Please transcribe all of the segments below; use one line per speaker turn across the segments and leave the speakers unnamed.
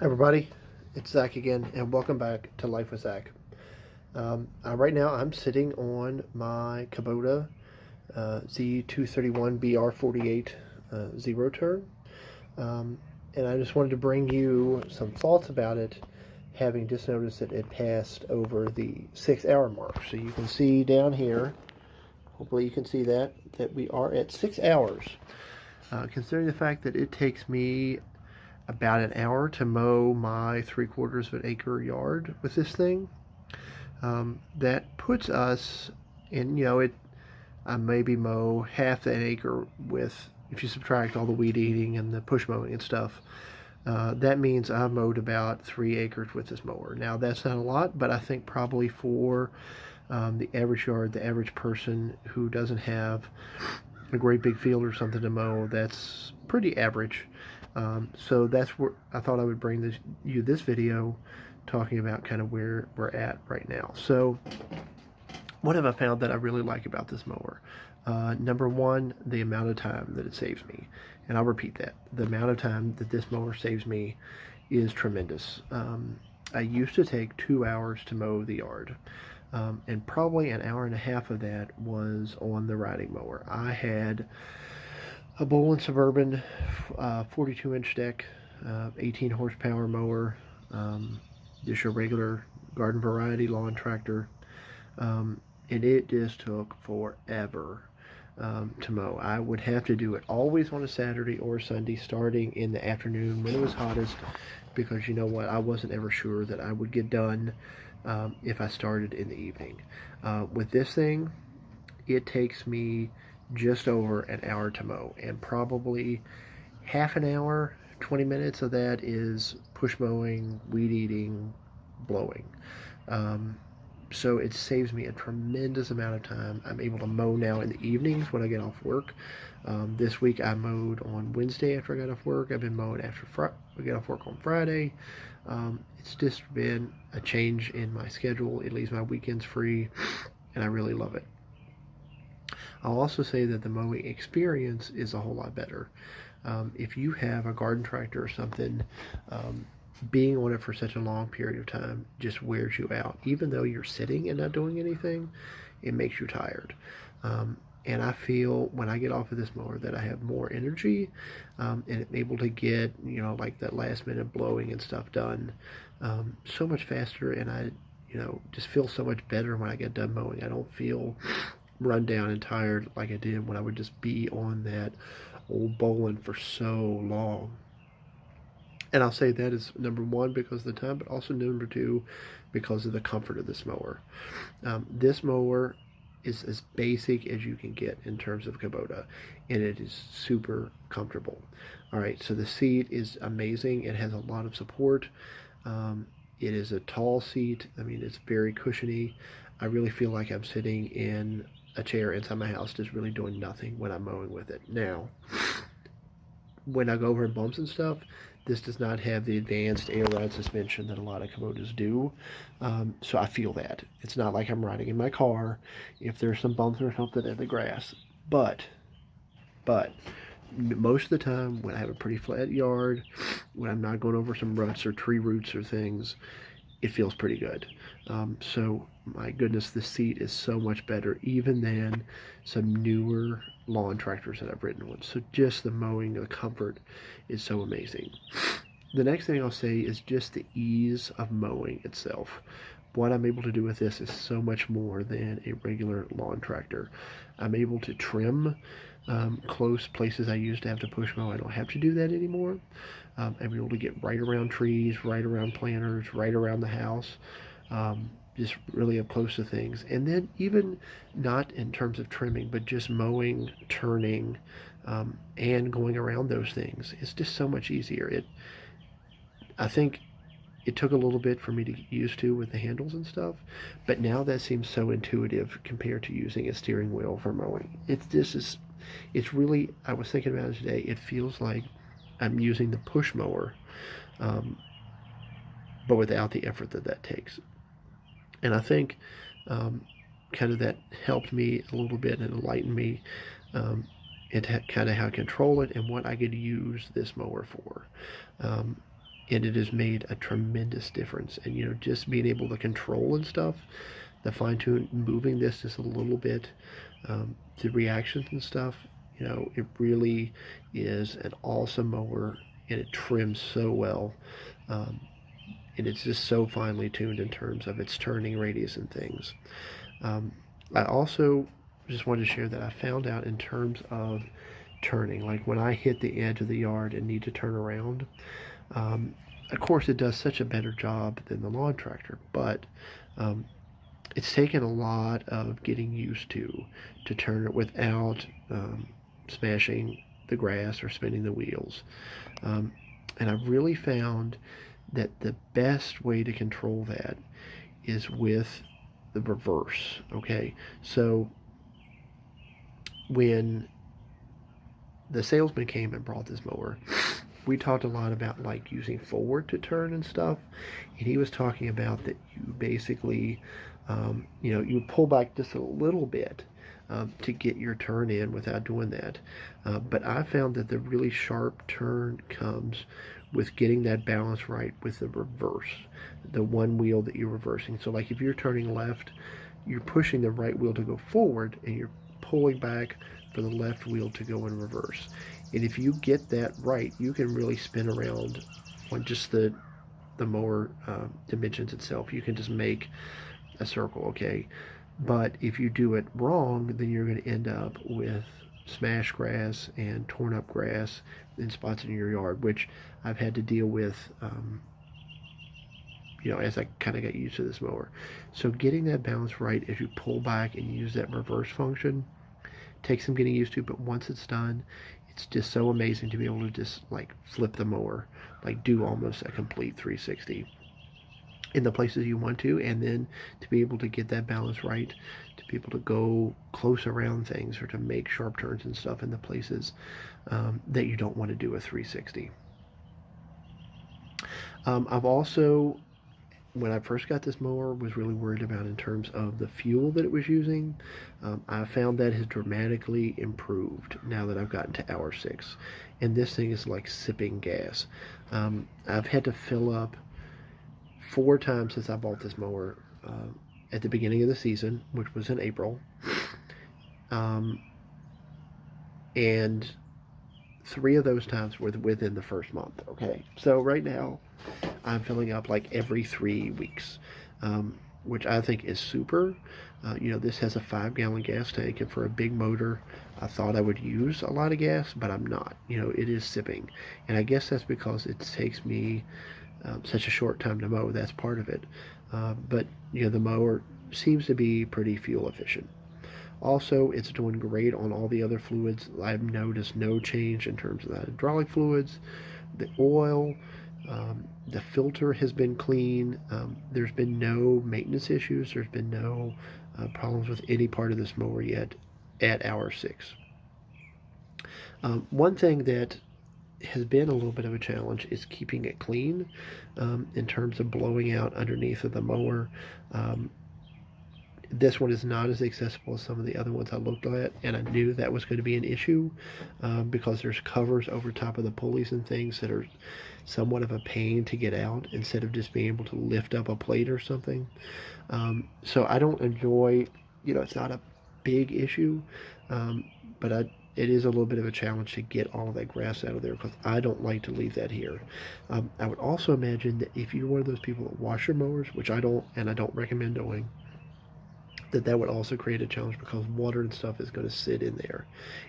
Hi everybody, it's Zach again, and welcome back to Life with Zach. Right now I'm sitting on my Kubota Z231 BR48 zero turn, and I just wanted to bring you some thoughts about it, having just noticed that it passed over the 6 hour mark. So you can see down here, hopefully you can see that we are at 6 hours. Considering the fact that it takes me about an hour to mow my 3/4 of an acre yard with this thing. That puts us in, I maybe mow half an acre with, if you subtract all the weed eating and the push mowing and stuff, that means I mowed about 3 acres with this mower. Now that's not a lot, but I think probably for the average yard, the average person who doesn't have a great big field or something to mow, that's pretty average. So that's where I thought I would bring you this video talking about kind of where we're at right now. So what have I found that I really like about this mower? Number one, the amount of time that it saves me. And I'll repeat that. The amount of time that this mower saves me is tremendous. I used to take 2 hours to mow the yard. And probably an hour and a half of that was on the riding mower. I had a Bolin Suburban 42-inch deck, 18 horsepower mower, just your regular garden variety lawn tractor, and it just took forever to mow. I would have to do it always on a Saturday or Sunday, starting in the afternoon when it was hottest, because you know what, I wasn't ever sure that I would get done if I started in the evening. With this thing, it takes me just over an hour to mow, and probably half an hour, 20 minutes of that is push mowing, weed eating, blowing. So it saves me a tremendous amount of time. I'm able to mow now in the evenings when I get off work. This week I mowed on Wednesday after I got off work. I've been mowing after I get off work on Friday. It's just been a change in my schedule. It leaves my weekends free, and I really love it. I'll also say that the mowing experience is a whole lot better. If you have a garden tractor or something, being on it for such a long period of time just wears you out. Even though you're sitting and not doing anything, it makes you tired. And I feel when I get off of this mower that I have more energy, and I'm able to get, like that last minute blowing and stuff done so much faster, and I just feel so much better when I get done mowing. I don't feel run down and tired like I did when I would just be on that old Bolin for so long. And I'll say that is number one because of the time, but also number two because of the comfort of this mower. This mower is as basic as you can get in terms of Kubota, and it is super comfortable. All right, so the seat is amazing. It has a lot of support. It is a tall seat. I mean, it's very cushiony. I really feel like I'm sitting in a chair inside my house just really doing nothing when I'm mowing with it. Now, when I go over bumps and stuff, this does not have the advanced air ride suspension that a lot of Kubotas do, so I feel that. It's not like I'm riding in my car if there's some bumps or something in the grass. But most of the time when I have a pretty flat yard, when I'm not going over some ruts or tree roots or things, it feels pretty good. So my goodness, the seat is so much better even than some newer lawn tractors that I've ridden on. So just the mowing, the comfort is so amazing. The next thing I'll say is just the ease of mowing itself. What I'm able to do with this is so much more than a regular lawn tractor. I'm able to trim close places I used to have to push mow. I don't have to do that anymore. I'm able to get right around trees, right around planters, right around the house, just really up close to things. And then even not in terms of trimming, but just mowing, turning, and going around those things. It's just so much easier. I think it took a little bit for me to get used to with the handles and stuff, but now that seems so intuitive compared to using a steering wheel for mowing. It's really, I was thinking about it today, it feels like I'm using the push mower, but without the effort that takes. And I think kind of that helped me a little bit and enlightened me into kind of how I control it and what I could use this mower for. and it has made a tremendous difference. And just being able to control and stuff, the fine tune, moving this just a little bit, the reactions and stuff, it really is an awesome mower, and it trims so well. And it's just so finely tuned in terms of its turning radius and things. I also just wanted to share that I found out in terms of turning, like when I hit the edge of the yard and need to turn around, of course it does such a better job than the lawn tractor, but it's taken a lot of getting used to turn it without smashing the grass or spinning the wheels. And I've really found that the best way to control that is with the reverse. Okay, so when the salesman came and brought this mower, we talked a lot about like using forward to turn and stuff, and he was talking about that you basically you would pull back just a little bit to get your turn in without doing that. But I found that the really sharp turn comes with getting that balance right with the reverse, the one wheel that you're reversing. So like if you're turning left, you're pushing the right wheel to go forward, and you're pulling back for the left wheel to go in reverse. And if you get that right, you can really spin around on just the mower dimensions itself. You can just make a circle, okay? But if you do it wrong, then you're going to end up with smashed grass and torn up grass in spots in your yard, which I've had to deal with as I kind of got used to this mower. So getting that balance right as you pull back and use that reverse function takes some getting used to, but once it's done, it's just so amazing to be able to just like flip the mower, like do almost a complete 360 in the places you want to, and then to be able to get that balance right, to be able to go close around things or to make sharp turns and stuff in the places that you don't want to do a 360. I've also, when I first got this mower, was really worried about in terms of the fuel that it was using. I found that has dramatically improved now that I've gotten to hour 6, and this thing is like sipping gas. I've had to fill up 4 times since I bought this mower, at the beginning of the season, which was in April, and 3 of those times were within the first month. Okay, so right now I'm filling up like every 3 weeks, which I think is super. This has a 5-gallon gas tank, and for a big motor, I thought I would use a lot of gas, but I'm not. It is sipping, and I guess that's because it takes me such a short time to mow. That's part of it. But the mower seems to be pretty fuel efficient. Also, it's doing great on all the other fluids. I've noticed no change in terms of the hydraulic fluids, the oil, the filter has been clean. There's been no maintenance issues. There's been no problems with any part of this mower yet at hour 6. One thing that has been a little bit of a challenge is keeping it clean, in terms of blowing out underneath of the mower. This one is not as accessible as some of the other ones I looked at, and I knew that was going to be an issue, because there's covers over top of the pulleys and things that are somewhat of a pain to get out instead of just being able to lift up a plate or something. So I don't enjoy, it's not a big issue, but it is a little bit of a challenge to get all of that grass out of there, because I don't like to leave that here. I would also imagine that if you're one of those people that wash your mowers, which I don't, and I don't recommend doing, that would also create a challenge, because water and stuff is going to sit in there,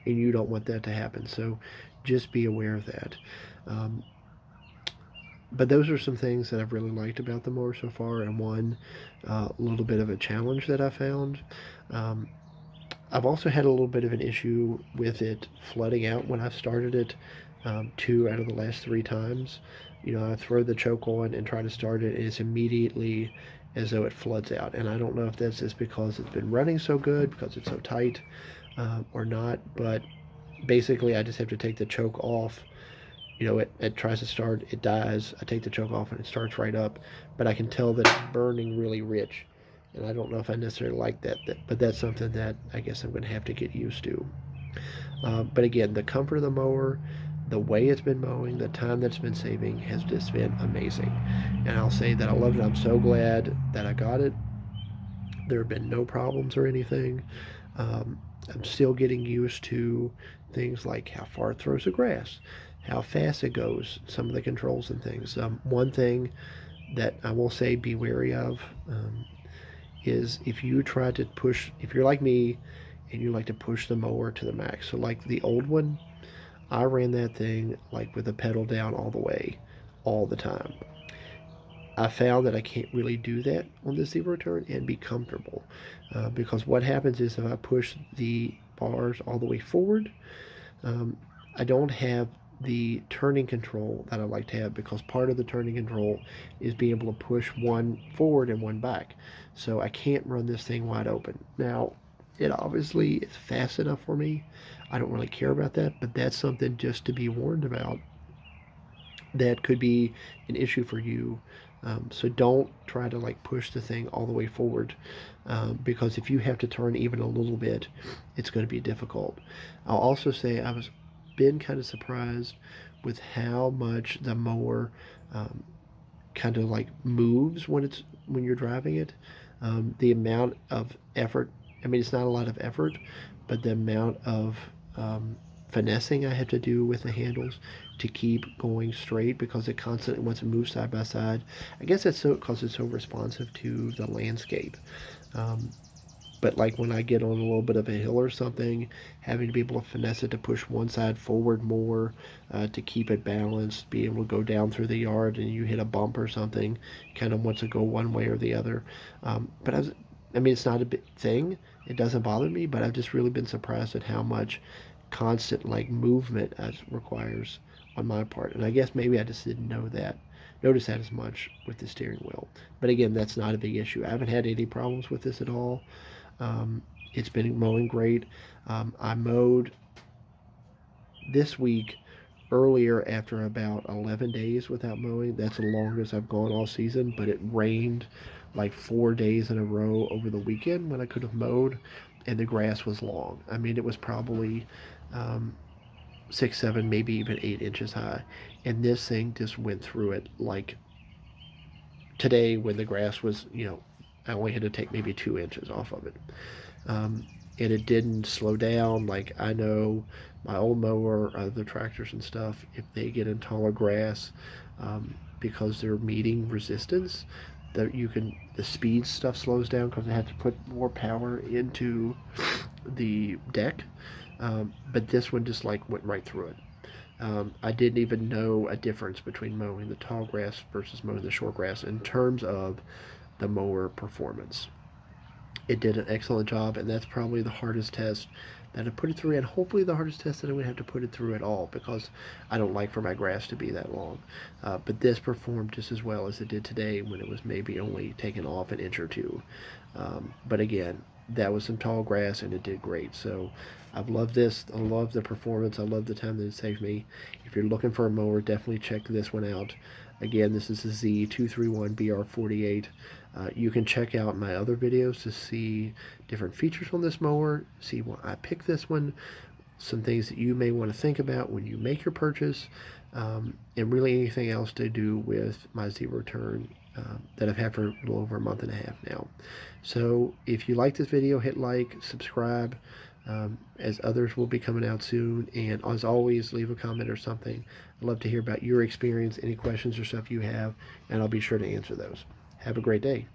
and you don't want that to happen. So just be aware of that. But those are some things that I've really liked about the mower so far, and one little bit of a challenge that I found. I've also had a little bit of an issue with it flooding out when I've started it, 2 out of the last 3 times. I throw the choke on and try to start it, and it's immediately as though it floods out. And I don't know if that's just because it's been running so good, because it's so tight, or not, but basically I just have to take the choke off. It tries to start, it dies, I take the choke off and it starts right up, but I can tell that it's burning really rich, and I don't know if I necessarily like that, but that's something that I guess I'm going to have to get used to. But again, the comfort of the mower, the way it's been mowing, the time that's been saving has just been amazing. And I'll say that I love it. I'm so glad that I got it. There have been no problems or anything. Um, I'm still getting used to things like how far it throws the grass, how fast it goes, some of the controls and things. One thing that I will say be wary of is if you try to push, if you're like me and you like to push the mower to the max. So like the old one, I ran that thing like with the pedal down all the way, all the time. I found that I can't really do that on the zero turn and be comfortable because what happens is if I push the bars all the way forward, um, I don't have the turning control that I like to have because part of the turning control is being able to push one forward and one back. So I can't run this thing wide open. Now, it obviously is fast enough for me. I don't really care about that, but that's something just to be warned about that could be an issue for you. So don't try to like push the thing all the way forward because if you have to turn even a little bit, it's going to be difficult. I'll also say I was been kind of surprised with how much the mower kind of like moves when you're driving it. The amount of effort. I mean, it's not a lot of effort, but the amount of finessing I have to do with the handles to keep going straight because it constantly wants to move side by side. I guess that's so because it's so responsive to the landscape. Um, but like when I get on a little bit of a hill or something, having to be able to finesse it to push one side forward more to keep it balanced, be able to go down through the yard and you hit a bump or something, kind of wants to go one way or the other. But I mean, it's not a big thing. It doesn't bother me, but I've just really been surprised at how much constant like movement it requires on my part. And I guess maybe I just didn't notice that as much with the steering wheel. But again, that's not a big issue. I haven't had any problems with this at all. Um, it's been mowing great. I mowed this week earlier after about 11 days without mowing. That's the longest I've gone all season, but it rained like 4 days in a row over the weekend when I could have mowed, and the grass was long. I mean, it was probably 6, 7, maybe even 8 inches high, and this thing just went through it like today when the grass was, I only had to take maybe 2 inches off of it. And it didn't slow down. Like I know my old mower, other tractors and stuff, if they get in taller grass, because they're meeting resistance, that the speed stuff slows down because they have to put more power into the deck. But this one just like went right through it. I didn't even know a difference between mowing the tall grass versus mowing the short grass in terms of the mower performance. It did an excellent job, and that's probably the hardest test that I put it through, and hopefully the hardest test that I would have to put it through at all because I don't like for my grass to be that long. But this performed just as well as it did today when it was maybe only taken off an inch or two. But again, that was some tall grass, and it did great. So I've loved this. I love the performance. I love the time that it saved me. If you're looking for a mower, definitely check this one out. Again, this is the Z231 BR48. You can check out my other videos to see different features on this mower, see why I picked this one, some things that you may want to think about when you make your purchase, and really anything else to do with my zero turn that I've had for a little over a month and a half now. So if you like this video, hit like, subscribe, as others will be coming out soon, and as always, leave a comment or something. I'd love to hear about your experience, any questions or stuff you have, and I'll be sure to answer those. Have a great day.